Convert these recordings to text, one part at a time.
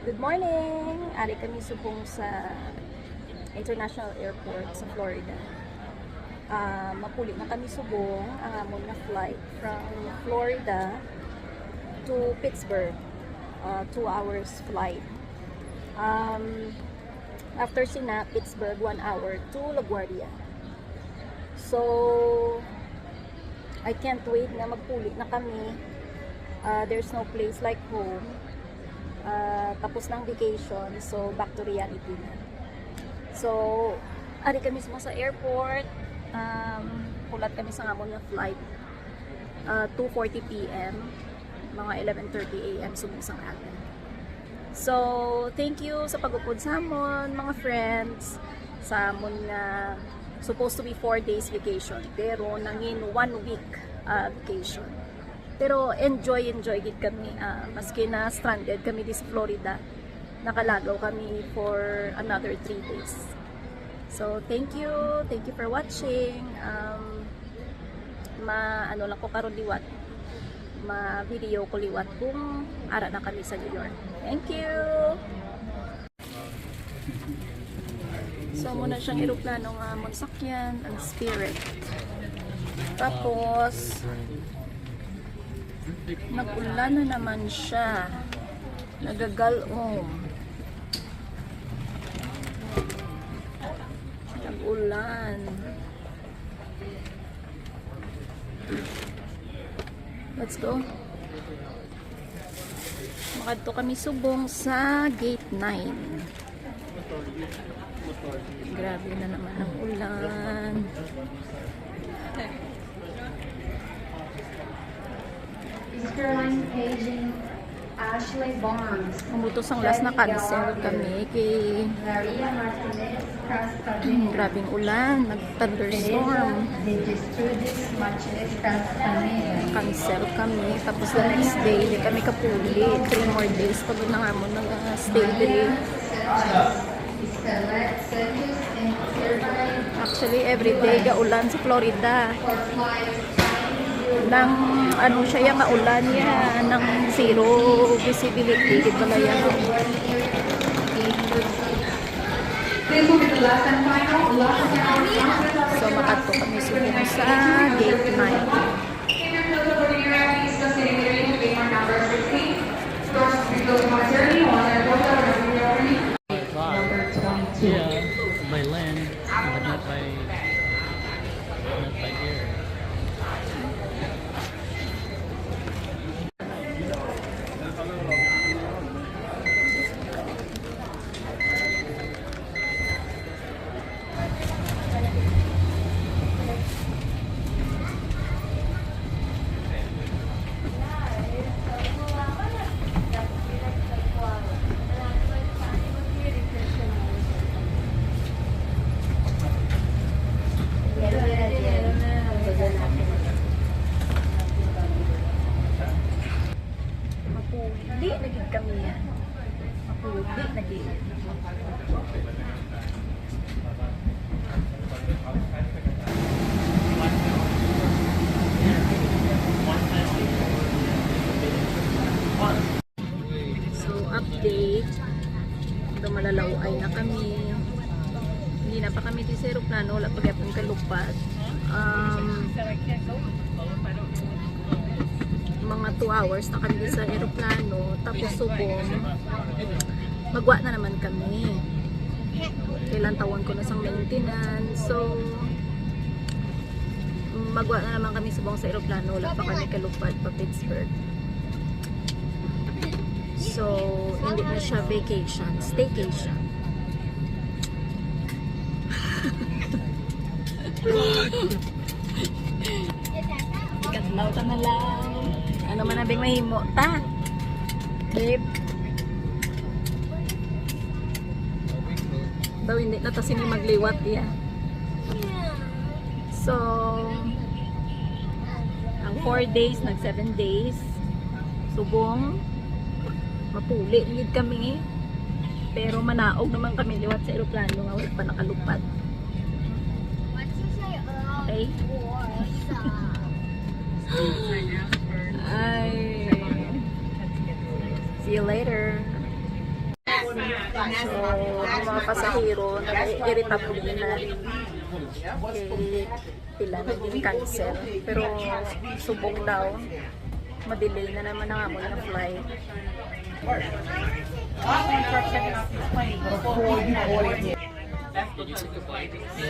Good morning! Ari kami subong sa International Airport sa Florida. Mapuli na kami subong ang amon na flight from Florida to Pittsburgh. 2 hours flight. After sina Pittsburgh, 1 hour to LaGuardia. So, I can't wait na magpuli na kami. There's no place like home. Tapos ng vacation, so back to reality na. So, ari kami sa airport. Pulat kami sa amon na flight. 2:40 p.m. mga 11:30 a.m. sumusang atin. So, thank you sa pag-upod sa amon, mga friends, sa amon na supposed to be 4 days vacation, pero nangin 1 week vacation. Pero enjoy gid kami, maski na stranded kami di sa Florida, nakalagaw kami for another 3 days. So thank you for watching. Ano lang ko karon liwat, ma-video ko liwat kung ara na kami sa New York. Thank you. So muna siyang eroplano nga magsakyan, ang Spirit. Tapos nag-ulan na naman siya. Nagagalong. Nag-ulan. Let's go. Makadto kami subong sa gate 9. Grabe na naman ang ulan. Sterling paging Ashley Barnes. Mabutos ang last na cancel kami kay Maria Martinez grabing ulan, nag-thunderstorm. Cancel kami. Tapos the next day, di kami kapuli. 3 more days. Pagod na nga mo nang stay day. Actually, everyday ga-ulan sa Florida. Nang ano siya yung ulan niya, ng zero visibility. Di ba yan? So, makadto kami subong sa gate 9. Yeah, by land, but not by air. Mapuli na gid kami yan. Mapuli na gid. So update, dumalalaway na kami. Hindi na pa kami di sa aeroplano, wala pa gyapon kalupad. Mga 2 hours na kami sa aeroplano, tapos subong magwa na naman kami. Kailan tawon ko na sang maintenance, so magwa na naman kami subong sa aeroplano, wala pa kami kalupad pa Pittsburgh. So hindi na siya vacation, staycation. Ikatlaw ka na lang. Ano man nabing mahimo ta? Babe. Daw hindi na tasing magliwat ya. So, ang 4 days, nag 7 days. Subong, mapuli gid kami. Pero manaog naman kami liwat sa aeroplano nga wala pa nakalupad. Okay? Ay. See you later. So, ang mga pasahero, nag-irritable na pila na din cancel. Pero subong daw, madelay na naman ang amon ng flight. So,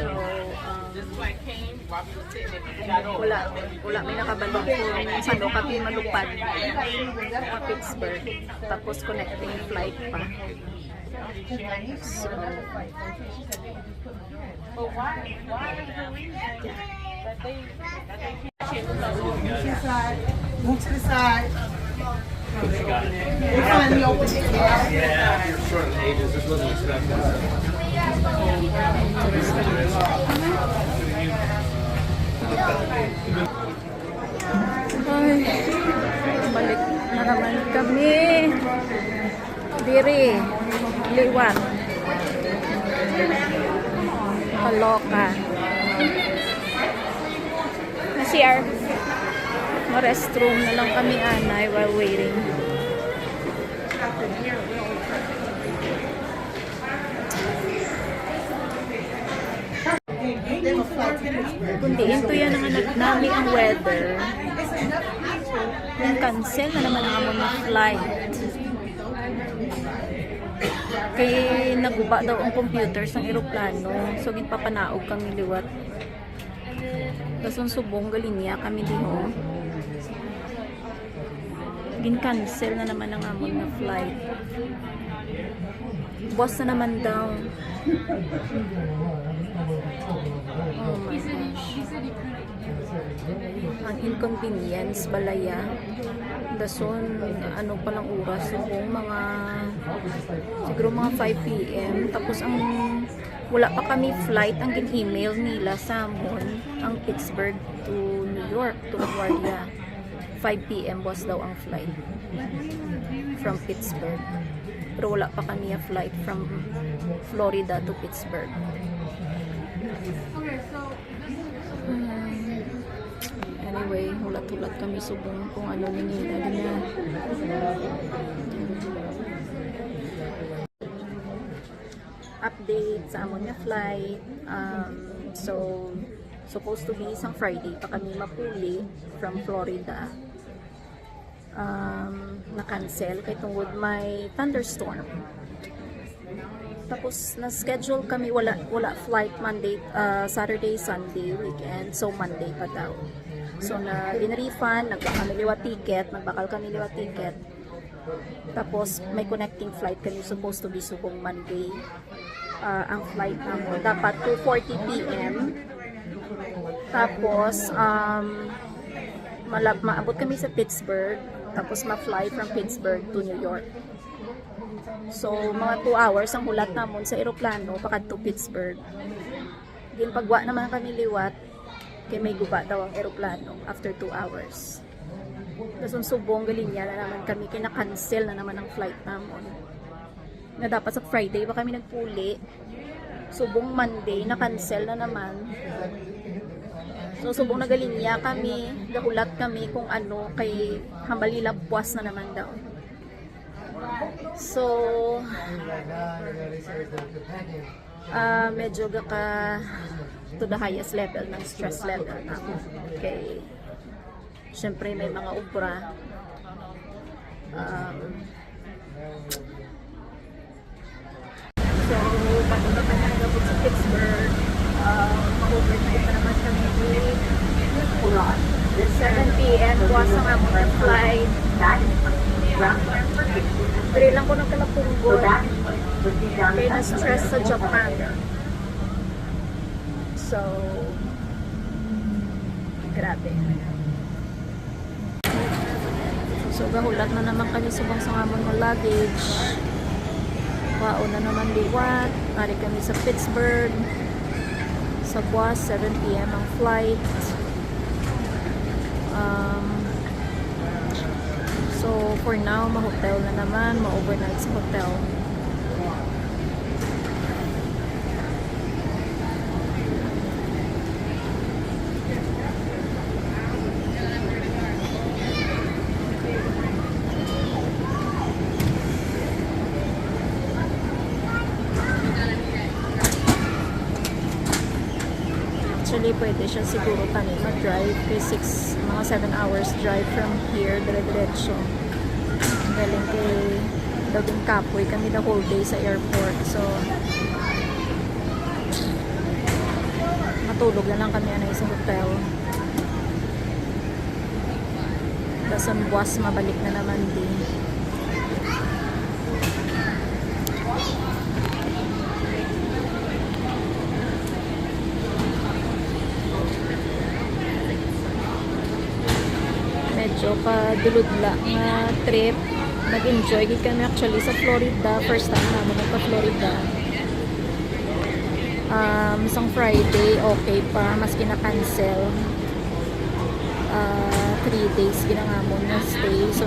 wala may nakabalik kung saan daw kami malupad sa Pittsburgh. Tapos connecting flight pa. So, Move to the side. We'll finally open it. Yeah, you're short on ages. This wasn't expected. ay, balik na naman kami. Diri, liwan. Kaloka. Na CR. Ma-restroom na lang kami, anay, while waiting. Kundi ito yan ang anak namin ang weather. Yung cancel na naman ang amon na flight. Kaya naguba daw ang computers ng eroplano. So, ginpapanaog kami liwat. Tapos ang subong galinya kami diho. Gin-cancel na naman ang amon na flight. Boss na naman daw. Oh my gosh. Ang inconvenience balaya. Dason, ano palang oras yung mga siguro mga 5 p.m. Tapos ang wala pa kami flight, ang gin-email nila sa amon ang Pittsburgh to New York, to LaGuardia. 5 p.m. was daw ang flight from Pittsburgh. Pero wala pa kami a flight from Florida to Pittsburgh. Anyway, hulat-hulat kami subong kung ano nila na. Update sa amon nga flight. So, supposed to be isang Friday pa kami mapuli from Florida. Na-cancel kay tungod may thunderstorm. Tapos na-schedule kami, wala flight Monday, Saturday, Sunday, weekend. So Monday pa daw. So na in-refund, nagbakal kami liwa ticket. Tapos may connecting flight kami supposed to be subong Monday. Ang flight namin dapat 2:40 p.m. Tapos maabot kami sa Pittsburgh. Tapos ma-fly from Pittsburgh to New York. So, mga 2 hours ang hulat namon sa eroplano pakad to Pittsburgh. Din pagwa naman kami liwat kay may guba daw ang eroplano after 2 hours. Tapos subong galinya na naman kami kina-cancel na naman ang flight namon. Na dapat sa Friday pa kami nagpuli. Subong Monday na-cancel na naman. So, subong nagalinya kami, nahulat kami kung ano, kay hambalila puwas na naman daw. So, medyo gaka to the highest level ng stress level na ako. Kay, syempre may mga ubra. So, bago na kami nagabot sa Pittsburgh, ma-overnight na naman kami with 7 p.m. was ang among flight. Pero lang ko ng kalapunggon kaya na-stress sa Japan. So, grabe. So, gahulat na naman kami subang sa amon ng luggage. Wao na naman liwat. Nari kami sa Pittsburgh. Sa buwas, 7 p.m. ang flight. So, for now, ma-hotel na naman. Ma-overnight sa hotel. Actually, pwede siya siguro kami mag-drive kay mga 7 hours drive from here, dire-diretso. Galing kay Dating Kapoy kami the whole day sa airport. So, matulog na lang kami na isang hotel. Tapos ang buwas, mabalik na naman din. Medyo kaduludla nga trip. Nag-enjoy gid kami actually sa Florida. First time namin nagpa-Florida. Isang Friday, okay pa. Maski na-cancel. 3 days ginangamon na stay. So,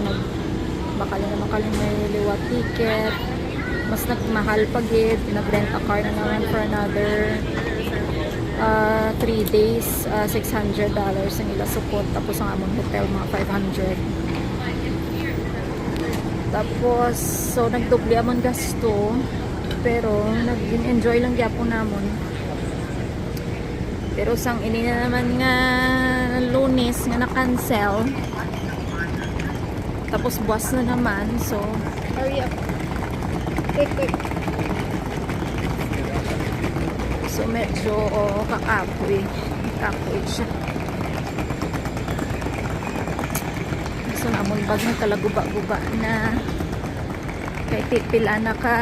makali may liwat ticket. Mas nagmahal pa gid. Nag-rent a car na naman for another 3 days, $600 ang ila support. Tapos ang among hotel, mga 500. Tapos, so nagdubli amon gasto. Pero, nag-enjoy lang gyapon namon. Pero sang ini na naman nga Lunes nga na-cancel. Tapos buwas na naman. So, hurry up. Quick. So, medyo kakapoy. Kakapoy siya. So, namon bag na talaguba-guba na kay pila na ka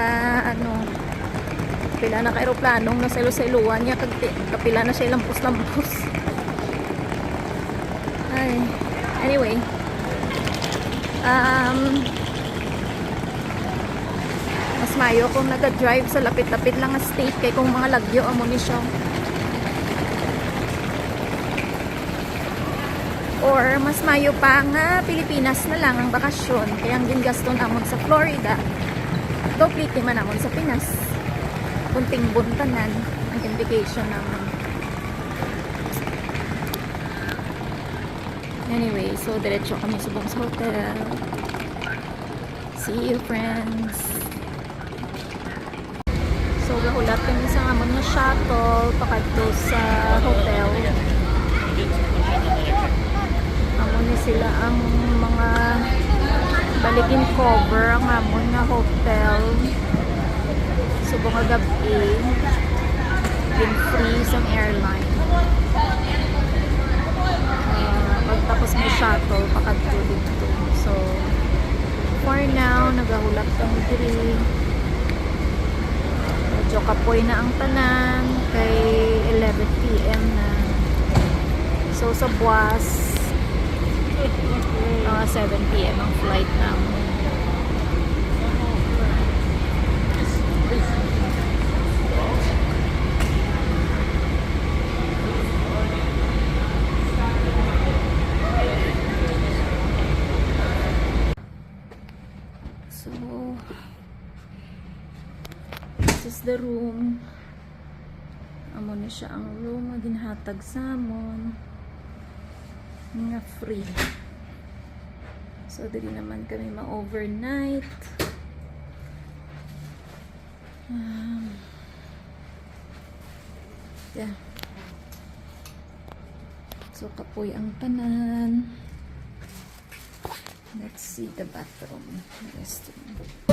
pila na ka aeroplanong nasa iluwan niya kapila na siya lampos-lampos. Ay, anyway, mas mayo kung nag-drive sa lapit-lapit lang nga state kay kung mga lagyo amo ni siya. Or mas mayo pa nga Pilipinas na lang ang bakasyon kaya ang gingaston amon sa Florida dobliti man amon sa Pinas. Kunting buntanan ang vacation naman. Anyway, so diretso kami subong sa hotel. See you, friends. So gahulat kami sa amon nga shuttle pakadto sa hotel. Amon ni sila ang mga balikin cover ang amon nga hotel. Subong nga gabi in free sa airline. Pagtapos may shuttle pakadto dito. So for now nagahulap kami diri. Medyo kapoy na ang tanan kay 11 PM na. So sa buwas 7 PM ang flight namin. So this is the room. Amo na siya ang room nga ginhatag sa amon nga free. So dili naman kami ma-overnight. Yeah. So kapoy ang tanan. Let's see the bathroom. Restroom.